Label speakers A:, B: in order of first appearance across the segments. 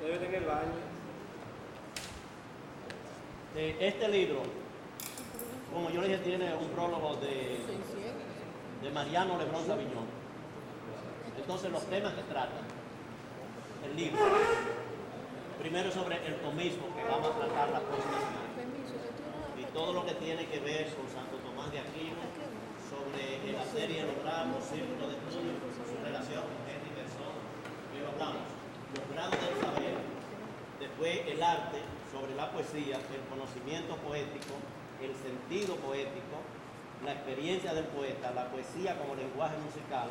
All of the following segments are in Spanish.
A: debe tener el baño.
B: Este libro, como yo le dije, tiene un prólogo de Mariano Lebrón Sabiñón. Entonces, los temas que trata el libro, primero sobre el tomismo, que vamos a tratar la próxima semana, y todo lo que tiene que ver con Santo Tomás de Aquino, sobre el hacer y el lograr, los círculos de estudio, su relación con gente y persona, que lo hablamos, los grados del saber, después el arte, sobre la poesía, el conocimiento poético, el sentido poético, la experiencia del poeta, la poesía como lenguaje musical,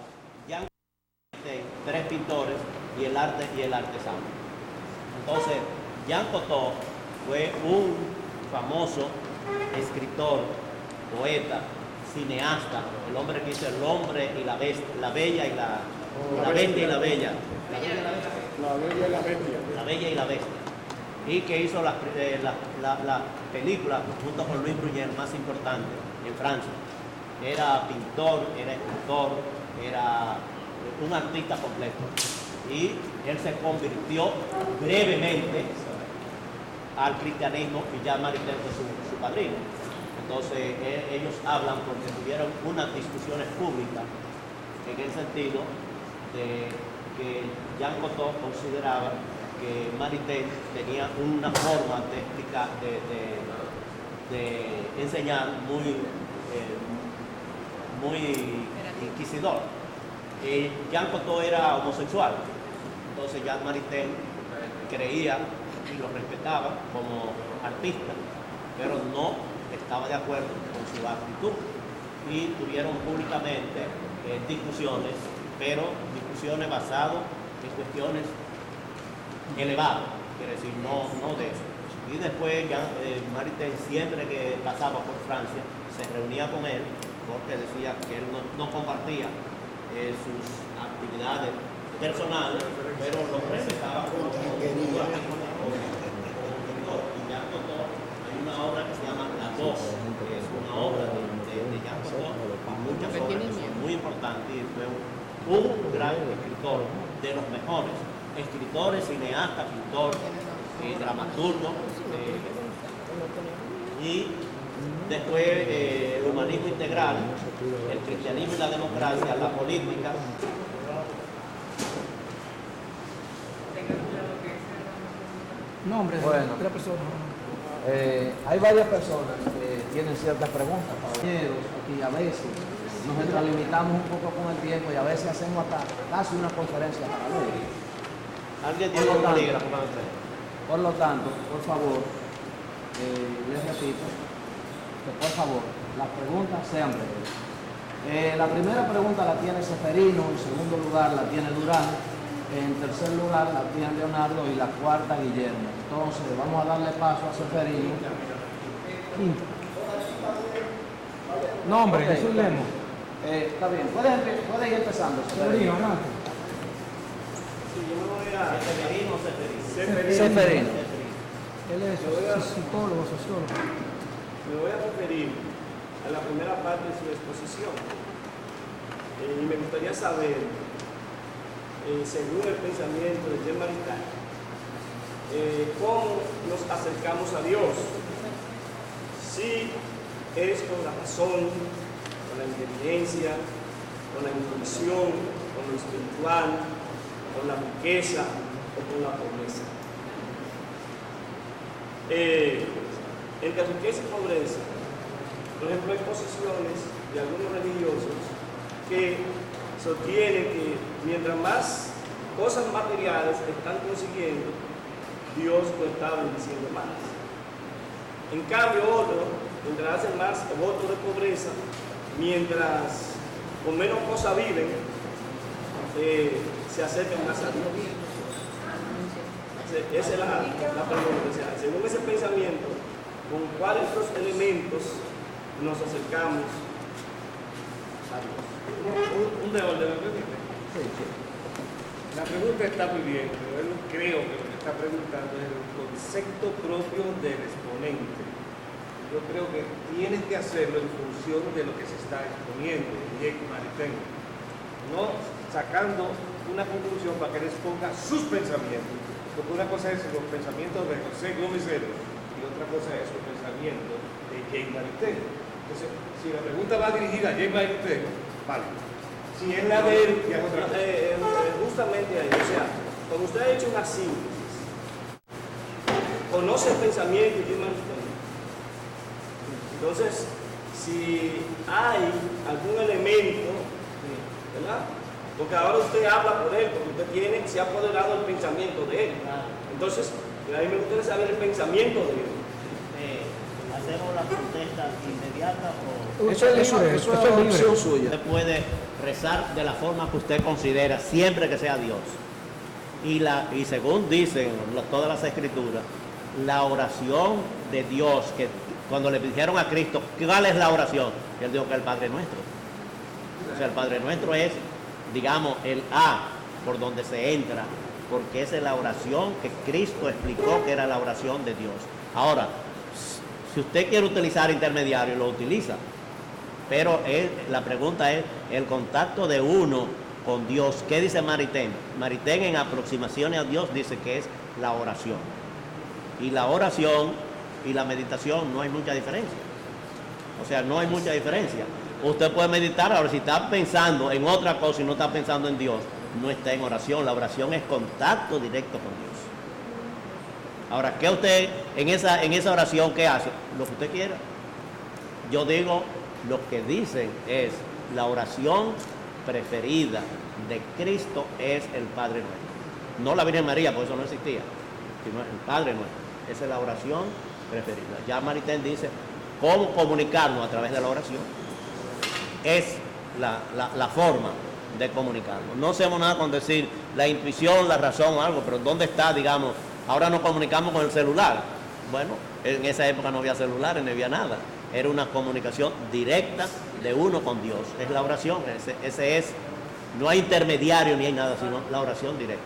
B: Jean Cocteau, 3 pintores y el artesano. Entonces, Jean Cocteau fue un famoso escritor, poeta, cineasta, el hombre que hizo El hombre y la bestia, la bella y la bestia y la bella.
A: La bella y la bestia.
B: La bella y la bestia. Y que hizo la película junto con Louis Bruguière más importante en Francia. Era pintor, era escultor, era un artista completo. Y él se convirtió brevemente al cristianismo y ya Maritain fue su padrino. Entonces ellos hablan porque tuvieron unas discusiones públicas en el sentido de que Jean Cocteau consideraba que Maritain tenía una forma de explicar, de enseñar muy inquisidor. Jean Cocteau era homosexual, entonces Jean Maritain creía y lo respetaba como artista, pero no estaba de acuerdo con su actitud y tuvieron públicamente discusiones, pero discusiones basadas en cuestiones elevadas, quiere decir, no de eso. Y después Maritain siempre que pasaba por Francia se reunía con él porque decía que él no compartía sus actividades personales, pero lo respetaba como pintor. Y Jean Cocteau, hay una obra que se llama La Voz, que es una obra de Jean Cocteau, muchas obras que son muy importantes, y fue un gran escritor, de los mejores escritores, cineasta, pintor, dramaturgo, y después el humanismo integral, el cristianismo y la democracia, la política.
C: Nombre
D: Bueno.
C: de la persona.
D: Hay varias personas que tienen ciertas preguntas, caballeros, y a veces nos extralimitamos un poco con el tiempo y a veces hacemos hasta casi una conferencia para luego.
B: ¿Alguien tiene un bolígrafo para usted?
D: Por lo tanto, por favor, les repito, que por favor, las preguntas sean breves. La primera pregunta la tiene Seferino, en segundo lugar la tiene Durán, en tercer lugar la tiene Leonardo y la cuarta Guillermo. Entonces, vamos a darle paso a Seferino.
C: Nombre,
D: Ok,
C: Jesús Lemo.
D: está bien, puede ir empezando,
C: Severino,
D: Seferino.
C: adelante.
A: Sí, yo me voy a...
B: Seferino.
D: Seferino.
C: Él es psicólogo, sociólogo.
A: Me voy a referir a la primera parte de su exposición. Y me gustaría saber, según el pensamiento de Jean Maritain, cómo nos acercamos a Dios. Si es con la razón, con la inteligencia, con la intuición, con lo espiritual, con la riqueza o con la pobreza. Entre riqueza y pobreza, por ejemplo, hay posiciones de algunos religiosos que sostienen que mientras más cosas materiales están consiguiendo, Dios lo está bendiciendo más. En cambio, otros, mientras hacen más votos de pobreza, mientras con menos cosas viven, se acercan más a Dios. Esa es la pregunta. O sea, según ese pensamiento, ¿con cuáles los elementos nos acercamos a Dios?
E: Un de orden, ¿me permite? La pregunta está muy bien, pero él creo que lo que está preguntando es el concepto propio del exponente. Yo creo que tienes que hacerlo en función de lo que se está exponiendo, y es Maritain. No sacando una conclusión para que él exponga sus pensamientos. Porque una cosa es los pensamientos de José Gómez Herbert y otra cosa es los pensamientos de Jay Maritain. Entonces, si la pregunta va dirigida a Jay Maritain, vale. Si es la de él, ya es otra cosa.
A: Justamente ahí, o sea, como usted ha hecho una síntesis, conoce el pensamiento de Maritain. Entonces, si hay algún elemento, ¿verdad? Porque ahora usted habla por él, porque usted se ha apoderado del pensamiento de él. Entonces, a mí me gustaría saber el pensamiento de él.
B: ¿Hacemos la protesta inmediata o
C: Eso es libre, eso es libre.
D: opción suya.
B: usted puede rezar de la forma que usted considera, siempre que sea Dios? Y según dicen todas las escrituras, la oración de Dios, que cuando le dijeron a Cristo, ¿cuál es la oración? Él dijo que el Padre Nuestro. O sea, el Padre Nuestro es, digamos, el A por donde se entra, porque esa es la oración que Cristo explicó que era la oración de Dios. Ahora, si usted quiere utilizar intermediario, lo utiliza, pero la pregunta es el contacto de uno con Dios. ¿Qué dice Maritain? Maritain en aproximaciones a Dios dice que es la oración. Y la oración y la meditación no hay mucha diferencia. O sea, no hay mucha diferencia. Usted puede meditar, ahora si está pensando en otra cosa y no está pensando en Dios, no está en oración. La oración es contacto directo con Dios. Ahora, ¿qué usted en esa oración qué hace? Lo que usted quiera. Yo digo, lo que dicen es la oración preferida de Cristo es el Padre Nuestro. No la Virgen María, por eso no existía, sino el Padre Nuestro. Esa es la oración preferida. Ya Maritain dice cómo comunicarnos a través de la oración. Es la forma de comunicarnos. No hacemos nada con decir la intuición, la razón o algo, pero ¿dónde está, digamos? Ahora nos comunicamos con el celular. Bueno, en esa época no había celulares, no había nada. Era una comunicación directa de uno con Dios. Es la oración, ese es, no hay intermediario ni hay nada, sino la oración directa.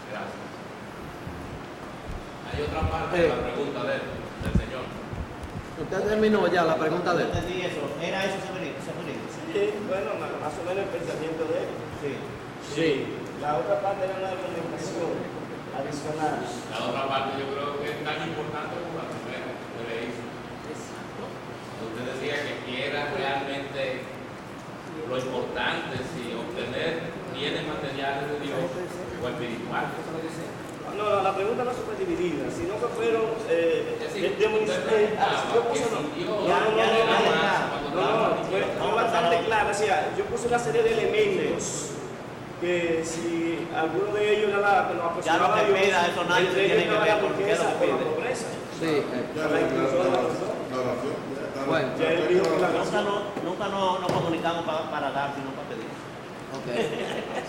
F: Gracias. Hay otra parte de la pregunta del señor.
D: Usted terminó ya la pregunta de él.
B: Entendí eso. ¿Era eso, Severino?
A: Sí, bueno, más o menos el pensamiento de él.
B: Sí.
A: La otra parte era una argumentación adicional.
F: La otra parte yo creo que es tan importante como la primera que le hizo. Usted decía que era realmente lo importante, si obtener bienes materiales de Dios o espirituales.
A: No, la pregunta no se fue dividida, sino que fueron fue bastante clara. O sea, yo puse una serie de elementos que si alguno de ellos era que nos aproximaba a Dios,
B: eso nadie
A: entre
B: tiene
A: ellos
B: que
A: no
B: ver
A: había
B: con qué
A: riqueza
B: lo
A: por la
B: pide.
A: pobreza.
D: Sí.
A: La inclusión de la persona.
D: Bueno,
A: Ya él dijo que la
B: Nunca nos comunicamos para dar, sino para pedir.
D: ok.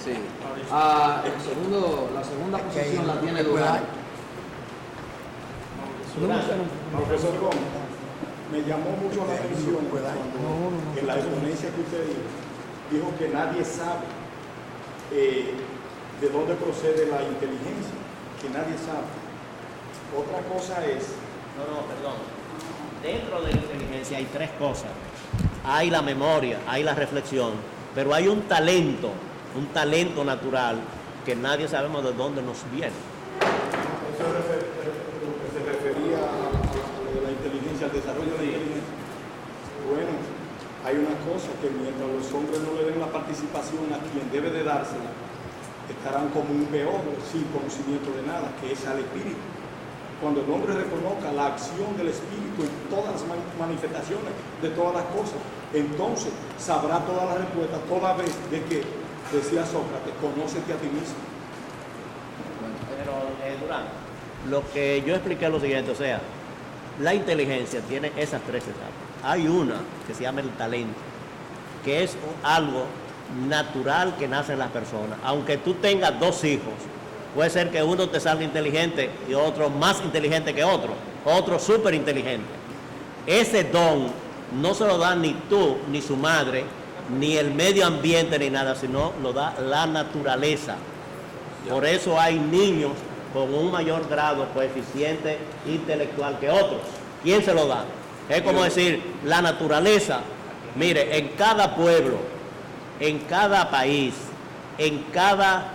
D: Sí. La segunda posición la tiene Durán.
G: Profesor Gómez, me llamó mucho la atención cuando en la exponencia que usted dijo que nadie sabe de dónde procede la inteligencia, que nadie sabe. Otra cosa es...
B: No, perdón. Dentro de la inteligencia hay tres cosas. Hay la memoria, hay la reflexión, pero hay un talento natural que nadie sabemos de dónde nos viene.
G: Eso se refería a lo de la inteligencia, al desarrollo de la inteligencia. Bueno, hay una cosa que mientras los hombres no le den la participación a quien debe de dársela, estarán como un beodo sin conocimiento de nada, que es al espíritu. Cuando el hombre reconozca la acción del espíritu en todas las manifestaciones de todas las cosas, entonces sabrá todas las respuestas, toda vez de que, decía Sócrates, conócete a ti mismo.
B: Pero, Durán, lo que yo expliqué es lo siguiente, o sea, la inteligencia tiene esas tres etapas. Hay una que se llama el talento, que es algo natural que nace en las personas. Aunque tú tengas dos hijos, puede ser que uno te salga inteligente y otro más inteligente que otro súper inteligente. Ese don no se lo da ni tú, ni su madre, ni el medio ambiente, ni nada, sino lo da la naturaleza. Por eso hay niños con un mayor grado, coeficiente intelectual que otros. ¿Quién se lo da? Es como decir, la naturaleza. Mire, en cada pueblo, en cada país, en cada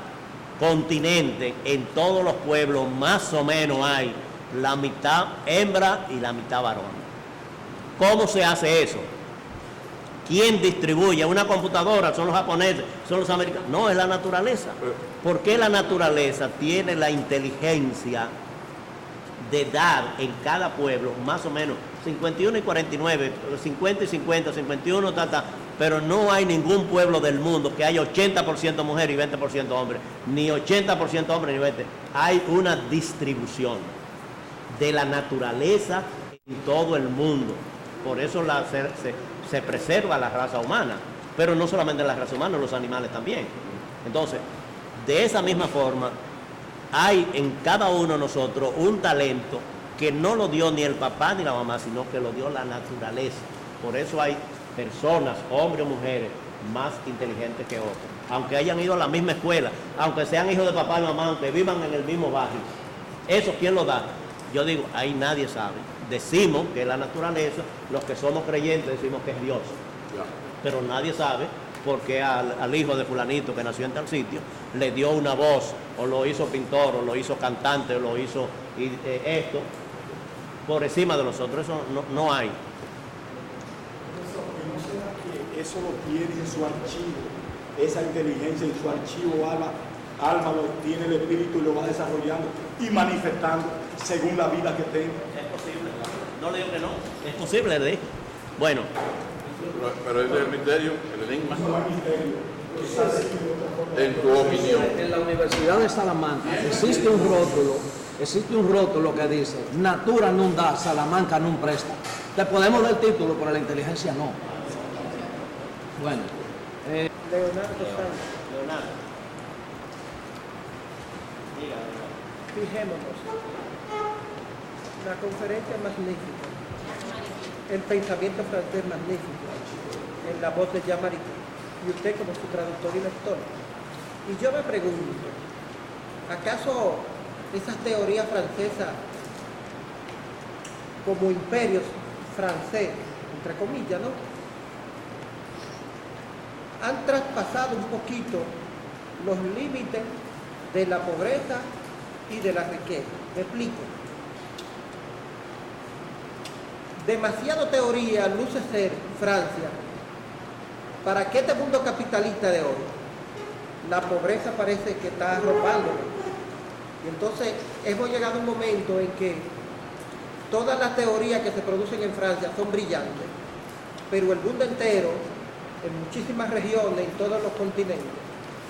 B: continente, en todos los pueblos, más o menos hay la mitad hembra y la mitad varón. ¿Cómo se hace eso? ¿Quién distribuye? ¿Una computadora? ¿Son los japoneses? ¿Son los americanos? No, es la naturaleza. ¿Por qué la naturaleza tiene la inteligencia de dar en cada pueblo más o menos 51 y 49, 50 y 50, 51, pero no hay ningún pueblo del mundo que haya 80% mujer y 20% hombre, ni 80% hombre ni 20%. Hay una distribución de la naturaleza en todo el mundo. Por eso se preserva la raza humana, pero no solamente la raza humana, los animales también. Entonces, de esa misma forma, hay en cada uno de nosotros un talento que no lo dio ni el papá ni la mamá, sino que lo dio la naturaleza. Por eso hay personas, hombres o mujeres, más inteligentes que otros. Aunque hayan ido a la misma escuela, aunque sean hijos de papá y mamá, aunque vivan en el mismo barrio. ¿Eso quién lo da? Yo digo, ahí nadie sabe. Decimos que es la naturaleza, los que somos creyentes decimos que es Dios. Pero nadie sabe por qué al hijo de fulanito que nació en tal sitio le dio una voz, o lo hizo pintor, o lo hizo cantante, o lo hizo esto, por encima de nosotros. Eso no hay.
G: ¿No será que eso lo tiene en su archivo? Esa inteligencia en su archivo, alma lo tiene el espíritu y lo va desarrollando y manifestando según la vida que tenga.
B: Es posible. No le digo que no. Es posible, ¿de? Bueno.
H: Pero ese es el misterio, el enigma. En tu opinión.
D: En la Universidad de Salamanca existe un rótulo que dice Natura non da, Salamanca non presta. Te podemos dar el título, pero la inteligencia no. Bueno.
C: Leonardo Santos,
B: Leonardo.
C: fijémonos. La conferencia magnífica, el pensamiento francés magnífico, en la voz de Jean-Marie, y usted como su traductor y lector. Y yo me pregunto, ¿acaso esas teorías francesas como imperios francés, entre comillas, ¿no?, han traspasado un poquito los límites de la pobreza y de la riqueza? Me explico. Demasiado teoría luce ser Francia para que este mundo capitalista de hoy, la pobreza parece que está arropándolo. Y entonces hemos llegado a un momento en que todas las teorías que se producen en Francia son brillantes, pero el mundo entero, en muchísimas regiones, en todos los continentes,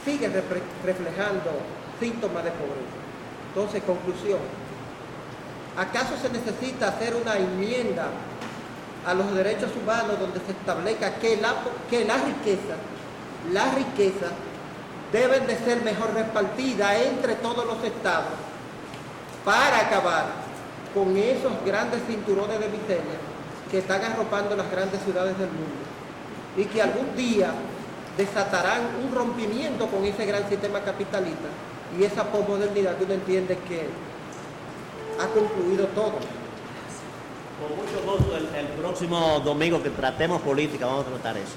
C: sigue reflejando síntomas de pobreza. Entonces, conclusión, ¿acaso se necesita hacer una enmienda a los derechos humanos donde se establezca que la riqueza deben de ser mejor repartida entre todos los estados para acabar con esos grandes cinturones de miseria que están arropando las grandes ciudades del mundo y que algún día desatarán un rompimiento con ese gran sistema capitalista y esa posmodernidad que uno entiende que ha concluido todo?
B: Con mucho gusto, el próximo domingo que tratemos política vamos a tratar eso.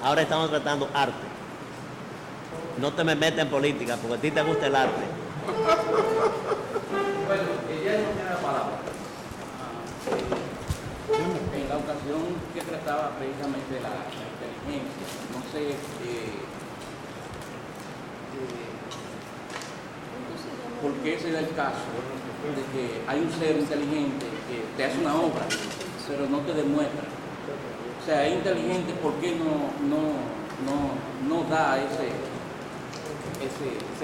B: Ahora estamos tratando arte. No te me metas en política porque a ti te gusta el arte.
D: Bueno, ella no tiene la palabra.
I: En la ocasión que trataba precisamente de la inteligencia, no sé por qué se da el caso de que hay un ser inteligente que te hace una obra, pero no te demuestra. O sea, es inteligente, ¿por qué no da ese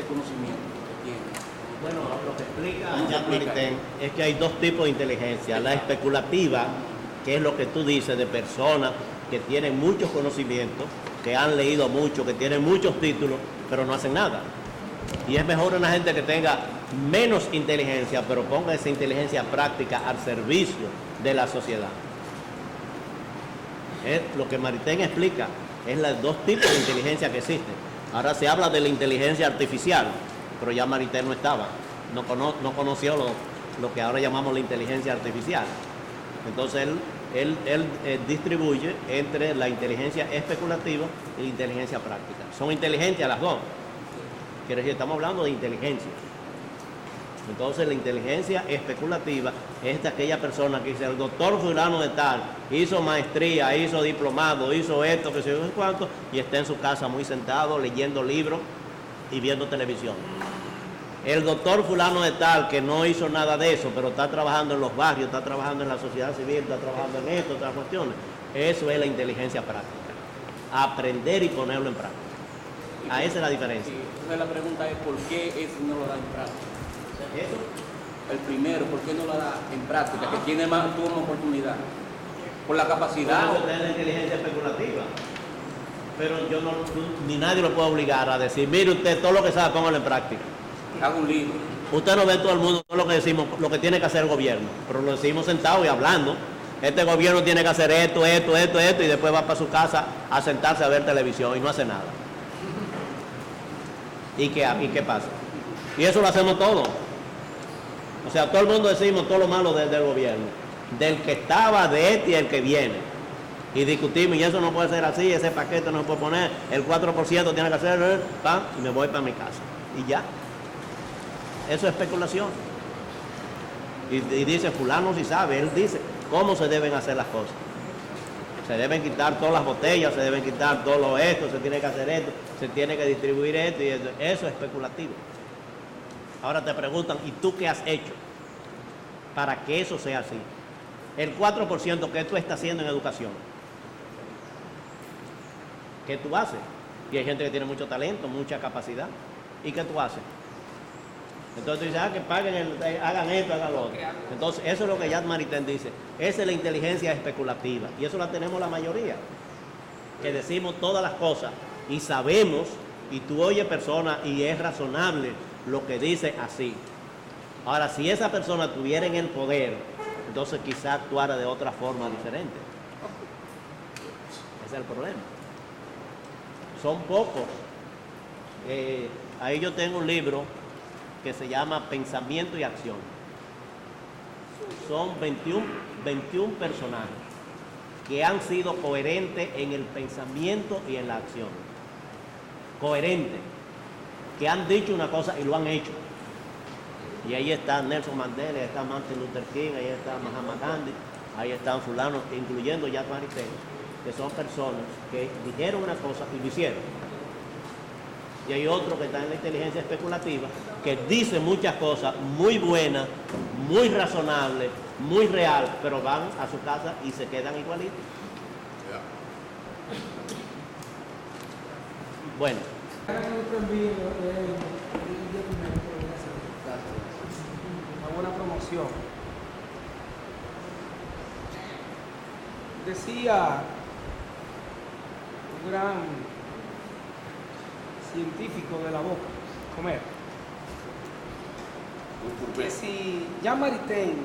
I: conocimiento que tiene?
B: Bueno, lo que explica Jacques Maritain es que hay dos tipos de inteligencia. La especulativa, que es lo que tú dices, de personas que tienen muchos conocimientos, que han leído mucho, que tienen muchos títulos, pero no hacen nada. Y es mejor una gente que tenga menos inteligencia, pero ponga esa inteligencia práctica al servicio de la sociedad. Es lo que Maritain explica, es los dos tipos de inteligencia que existen. Ahora se habla de la inteligencia artificial, pero ya Maritain no estaba, no conoció lo que ahora llamamos la inteligencia artificial. Entonces él él distribuye entre la inteligencia especulativa y la inteligencia práctica. Son inteligencias las dos. Quiere decir, estamos hablando de inteligencia. Entonces la inteligencia especulativa es de aquella persona que dice, el doctor fulano de tal hizo maestría, hizo diplomado, hizo esto, que se yo no sé cuánto, y está en su casa muy sentado leyendo libros y viendo televisión. El doctor fulano de tal que no hizo nada de eso, pero está trabajando en los barrios, está trabajando en la sociedad civil, está trabajando en esto, otras cuestiones. Eso es la inteligencia práctica. Aprender y ponerlo en práctica. A esa es la diferencia.
I: Sí, entonces la pregunta es, ¿por qué ese no lo da en práctica?
B: Eso.
I: El primero, ¿por qué no lo da en práctica? Que tiene más, tuvo una oportunidad. ¿Por la capacidad?
B: Eso es la inteligencia especulativa. Pero yo no, ni nadie lo puede obligar a decir, mire usted, todo lo que sabe, póngalo en práctica.
I: Haga un libro.
B: Usted no ve todo el mundo, todo lo que decimos, lo que tiene que hacer el gobierno, pero lo decimos sentados y hablando. Este gobierno tiene que hacer esto, y después va para su casa a sentarse a ver televisión y no hace nada. ¿Y qué pasa? Y eso lo hacemos todos. O sea, todo el mundo decimos todo lo malo del gobierno, del que estaba, de este y el que viene. Y discutimos, y eso no puede ser así, ese paquete no se puede poner, el 4% tiene que hacer, ¡pam! Y me voy para mi casa. Y ya. Eso es especulación. Y dice, fulano si sabe, él dice cómo se deben hacer las cosas. Se deben quitar todas las botellas, se deben quitar todo lo esto, se tiene que hacer esto, se tiene que distribuir esto y esto. Eso es especulativo. Ahora te preguntan, ¿y tú qué has hecho para que eso sea así? El 4% que tú estás haciendo en educación. ¿Qué tú haces? Y hay gente que tiene mucho talento, mucha capacidad. ¿Y qué tú haces? Entonces tú dices, que paguen, hagan esto, hagan lo otro. Entonces eso es lo que Jacques Maritain dice. Esa es la inteligencia especulativa. Y eso la tenemos la mayoría. Que decimos todas las cosas y sabemos, y tú oyes personas y es razonable lo que dice así. Ahora, si esa persona tuviera en el poder, entonces quizá actuara de otra forma diferente. Ese es el problema. Son pocos. Ahí yo tengo un libro que se llama Pensamiento y Acción. Son 21 personajes que han sido coherentes en el pensamiento y en la acción. Coherentes, que han dicho una cosa y lo han hecho. Y ahí está Nelson Mandela, ahí está Martin Luther King, ahí está Mahatma Gandhi, ahí están fulanos, incluyendo Jacques Maritain, que son personas que dijeron una cosa y lo hicieron. Y hay otro que está en la inteligencia especulativa, que dice muchas cosas muy buenas, muy razonables, muy real, pero van a su casa y se quedan igualitos. Bueno.
J: Una buena promoción. Decía un gran científico de la boca, Comer, que si Jacques Maritain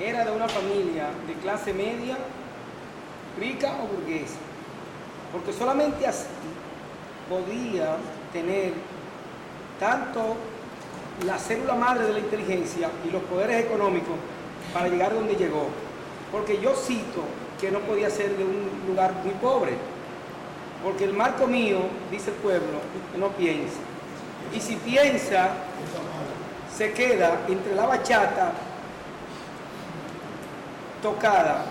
J: era de una familia de clase media, rica o burguesa, porque solamente así podía tener tanto la célula madre de la inteligencia y los poderes económicos para llegar donde llegó. Porque yo cito que no podía ser de un lugar muy pobre, porque el marco mío, dice el pueblo, no piensa. Y si piensa, se queda entre la bachata tocada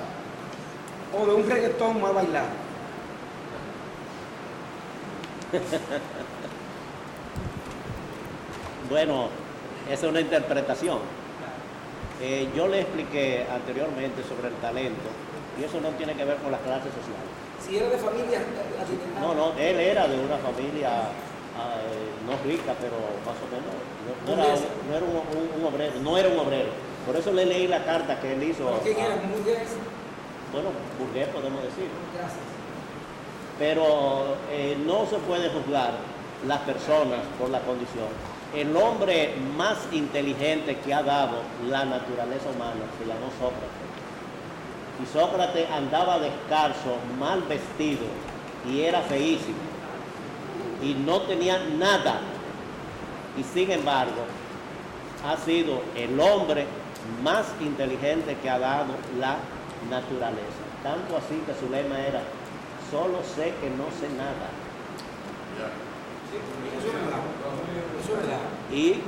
J: o de un reggaetón más bailado.
B: Bueno, esa es una interpretación. Yo le expliqué anteriormente sobre el talento y eso no tiene que ver con las clases sociales.
J: Si era de familia
B: No, él era de una familia no rica, pero más o menos. No era un obrero, no era un obrero. Por eso le leí la carta que él hizo.
J: ¿Quién era? ¿Burgués?
B: Bueno, burgués podemos decir.
J: Gracias.
B: Pero no se puede juzgar las personas por la condición. El hombre más inteligente que ha dado la naturaleza humana se llamó Sócrates. Y Sócrates andaba descalzo, mal vestido, y era feísimo. Y no tenía nada. Y sin embargo, ha sido el hombre más inteligente que ha dado la naturaleza. Tanto así que su lema era, solo sé que no sé nada. Y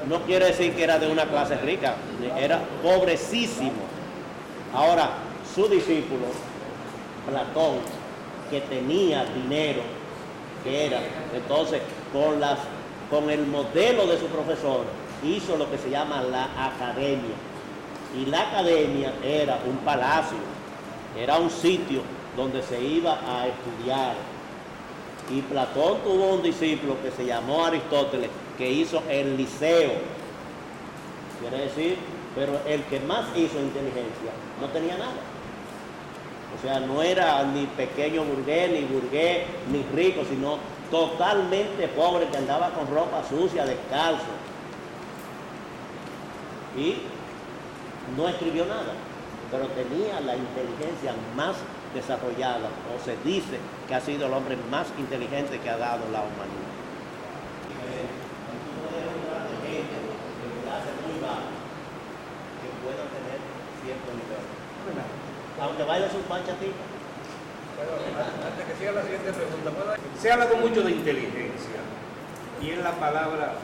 B: no quiere decir que era de una clase rica, era pobrecísimo. Ahora, su discípulo, Platón, que tenía dinero, que era, entonces, con el modelo de su profesor, hizo lo que se llama la academia. Y la academia era un palacio, era un sitio donde se iba a estudiar. Y Platón tuvo un discípulo que se llamó Aristóteles, que hizo el liceo. Quiere decir, pero el que más hizo inteligencia no tenía nada. O sea, no era ni pequeño burgués, ni rico, sino totalmente pobre, que andaba con ropa sucia, descalzo. Y no escribió nada, pero tenía la inteligencia más desarrollada, o se dice que ha sido el hombre más inteligente que ha dado la humanidad. Que puedan tener cierto nivel, aunque vaya sus manchatitas.
E: Antes que siga la siguiente pregunta, se ha hablado mucho de inteligencia y es la palabra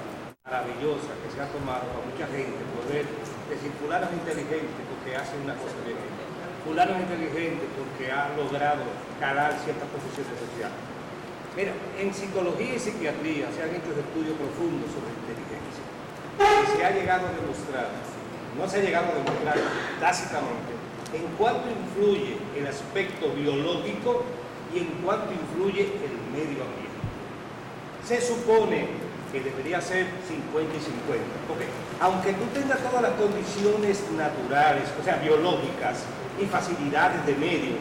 E: maravillosa que se ha tomado para mucha gente poder decir fulano es inteligente porque hace una cosa bien, fulano es inteligente porque ha logrado calar ciertas posiciones sociales. Mira, en psicología y psiquiatría se han hecho estudios profundos sobre inteligencia y se ha llegado a demostrar, no se ha llegado a demostrar tácitamente, en cuánto influye el aspecto biológico y en cuánto influye el medio ambiente. Se supone que debería ser 50 y 50, porque aunque tú tengas todas las condiciones naturales, o sea, biológicas y facilidades de medio,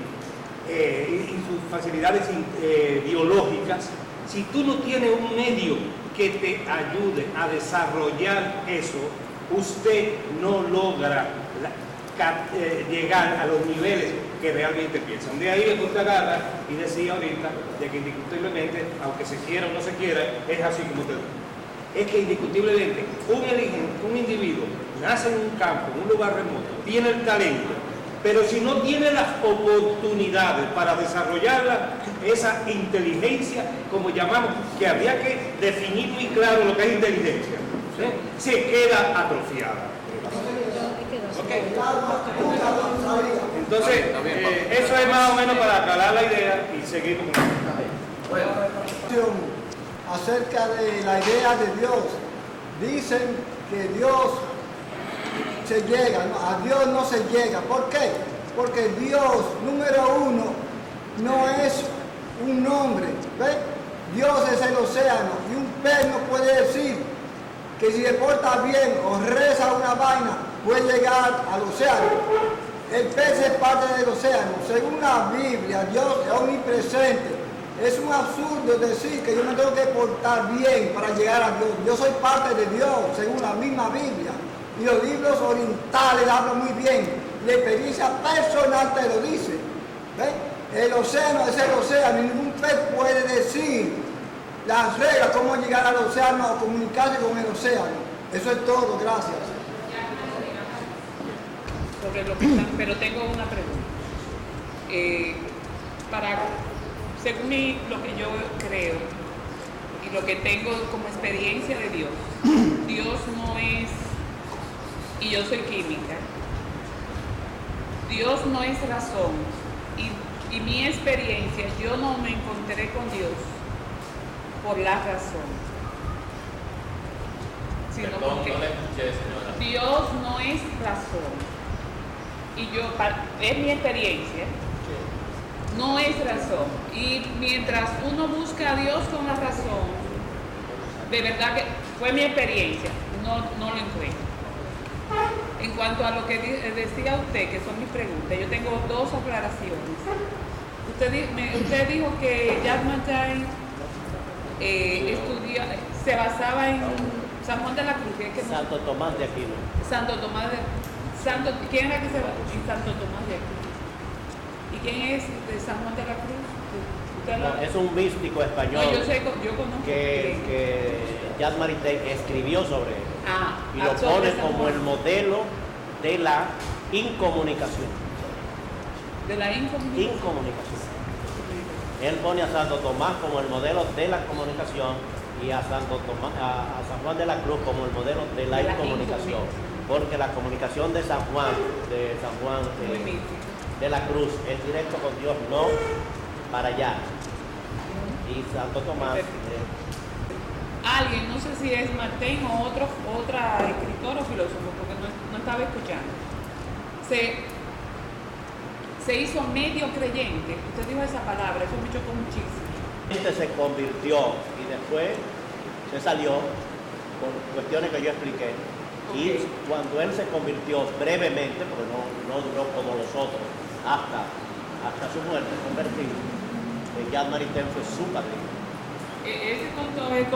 E: y sus facilidades biológicas, si tú no tienes un medio que te ayude a desarrollar eso, usted no logra llegar a los niveles que realmente piensan. De ahí que usted agarra y decía ahorita de que indiscutiblemente, aunque se quiera o no se quiera, es así como te digo. Es que indiscutiblemente un individuo nace en un campo, en un lugar remoto, tiene el talento, pero si no tiene las oportunidades para desarrollarla, esa inteligencia, como llamamos, que habría que definir muy claro lo que es inteligencia, se queda atrofiada. Okay. Entonces, eso es más o menos para aclarar la idea y seguir con
K: acerca de la idea de Dios. Dicen que Dios se llega, a Dios no se llega. ¿Por qué? Porque Dios, número uno, no es un nombre. ¿Ve? Dios es el océano y un pez no puede decir que si se porta bien o reza una vaina puede llegar al océano. El pez es parte del océano. Según la Biblia, Dios es omnipresente. Es un absurdo decir que yo me tengo que portar bien para llegar a Dios. Yo soy parte de Dios, según la misma Biblia. Y los libros orientales hablan muy bien. La experiencia personal te lo dice. ¿Ve? El océano es el océano y ningún pez puede decir las reglas, cómo llegar al océano o comunicarse con el océano. Eso es todo, gracias.
L: Sobre lo que están, pero tengo una pregunta. Según lo que yo creo y lo que tengo como experiencia de Dios, Dios no es, y yo soy química, Dios no es razón, y mi experiencia, yo no me encontré con Dios por la razón, sino
F: Perdón,
L: porque
F: no le escuché, señora.
L: Dios no es razón, y es mi experiencia. No es razón. Y mientras uno busca a Dios con la razón, de verdad que fue mi experiencia, no lo encuentro. En cuanto a lo que decía usted, que son mis preguntas, yo tengo dos aclaraciones. Usted dijo que Jack Manchai se basaba en San Juan de la Cruz.
B: Santo Tomás de Aquino.
L: ¿Quién era que se basaba en Santo Tomás de Aquino? ¿Y quién es de San Juan de la Cruz?
B: Es un místico español.
L: No, yo conozco
B: que Jacques Maritain escribió sobre él. Y lo
L: sobre
B: pone
L: San
B: como
L: Juan.
B: el modelo de la incomunicación.
L: De la incomunicación.
B: Incomunicación. Él pone a Santo Tomás como el modelo de la comunicación y a San Juan de la Cruz como el modelo de la incomunicación. Porque la comunicación de San Juan de la Cruz es directo con Dios, no para allá. Y Santo Tomás.
L: Alguien, no sé si es Martín o otra escritor o filósofo, porque no estaba escuchando. Se hizo medio creyente. Usted dijo esa palabra, eso me chocó muchísimo.
B: Se convirtió y después se salió por cuestiones que yo expliqué. Okay. Y cuando él se convirtió brevemente, porque no duró como los otros, hasta su muerte convertido, Jean Maritain fue su padrino.
L: Ese conto es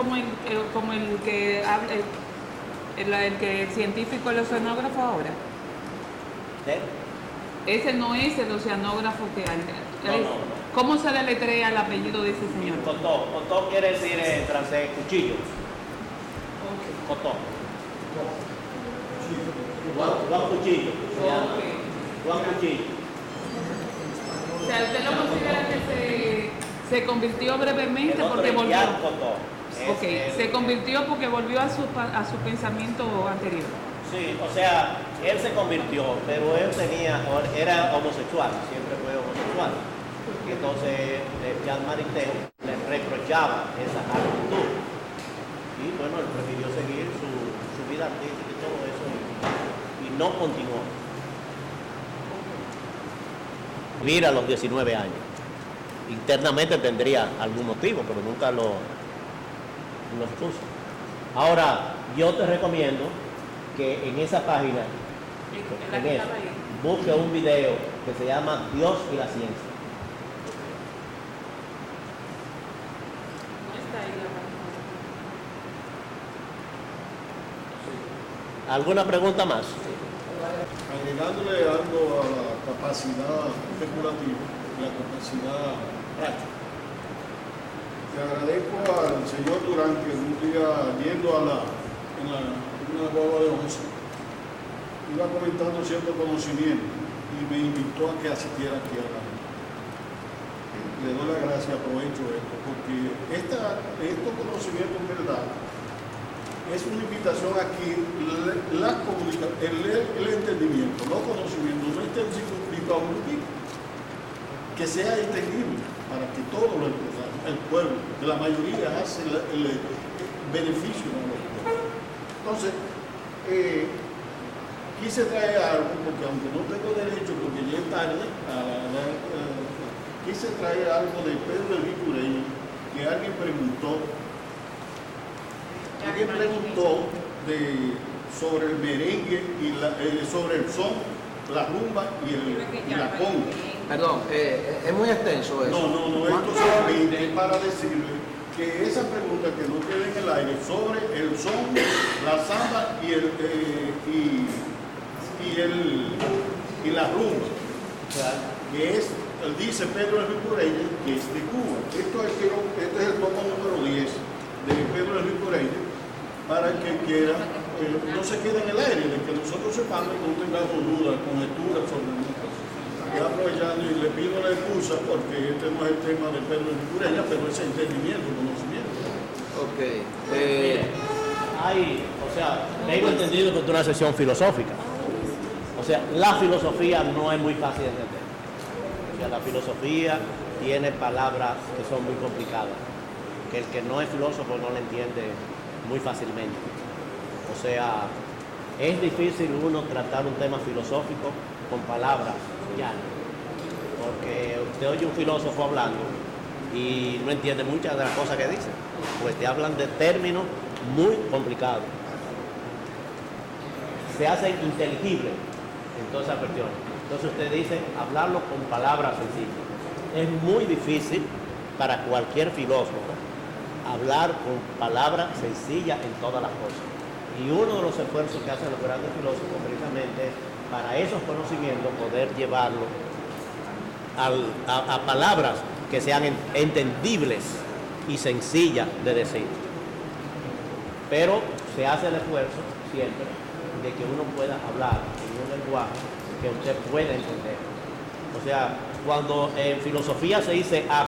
L: como el que habla, el científico, el oceanógrafo ahora.
B: ¿Sí?
L: Ese no es el oceanógrafo que hay.
B: No.
L: ¿Cómo se deletrea el apellido de ese señor?
B: Cotó quiere decir en francés cuchillo.
L: Okay.
B: Cotó. Juan Cuchillo. Juan Cuchillo.
L: O sea, ¿usted lo considera que se convirtió brevemente porque volvió? Se convirtió porque volvió a su pensamiento anterior.
B: Sí, o sea, él se convirtió, pero él era homosexual, siempre fue homosexual. Y entonces Jean Maritain le reprochaba esa actitud. Y bueno, él prefirió seguir su vida artística y todo eso y no continuó. Vivir a los 19 años. Internamente tendría algún motivo, pero nunca lo expuso. Ahora, yo te recomiendo que en esa página busque un video que se llama Dios y la ciencia. ¿Alguna pregunta más?
G: Agregándole algo a la capacidad especulativa y la capacidad práctica. Te agradezco al señor Durán que un día yendo en una guagua de 11 iba comentando cierto conocimiento y me invitó a que asistiera aquí a la le doy la gracia, aprovecho esto, porque estos conocimientos en verdad es una invitación aquí, el entendimiento, los conocimientos no estén circunscritos a un grupito, que sea extendible para que todo el pueblo, que la mayoría hace el beneficio de los pueblos. Entonces, quise traer algo, porque aunque no tengo derecho, porque ya es tarde, quise traer algo de Pedro el Vicureño, que alguien preguntó sobre el merengue y sobre el son, la rumba y la conga.
D: Perdón, es muy extenso eso.
G: No, esto solamente para decirle que esa pregunta que no quede en el aire sobre el son, la samba y la rumba, que es, dice Pedro el Vicureño, que es de Cuba. Este es el tomo número 10 de Pedro el Vicureño, para el que quiera, no se quede en el aire, de que nosotros sepamos que no tengamos dudas, conjeturas sobre nosotros. Y aprovechando y le pido la excusa porque este no es el tema de Pedro el Vicureño, pero es entendimiento, conocimiento.
B: Ok. Tengo entendido que es una sesión filosófica. O sea, la filosofía no es muy fácil de entender. O sea, la filosofía tiene palabras que son muy complicadas, que el que no es filósofo no la entiende muy fácilmente. O sea, es difícil uno tratar un tema filosófico con palabras llanas, porque usted oye un filósofo hablando y no entiende muchas de las cosas que dice, pues te hablan de términos muy complicados. Se hacen inteligibles en todas esas cuestiones. Entonces usted dice hablarlo con palabras sencillas. Es muy difícil para cualquier filósofo hablar con palabras sencillas en todas las cosas. Y uno de los esfuerzos que hacen los grandes filósofos precisamente es para esos conocimientos poder llevarlo a palabras que sean entendibles y sencillas de decir. Pero se hace el esfuerzo siempre de que uno pueda hablar en un lenguaje que usted pueda entender. O sea, cuando en filosofía se dice a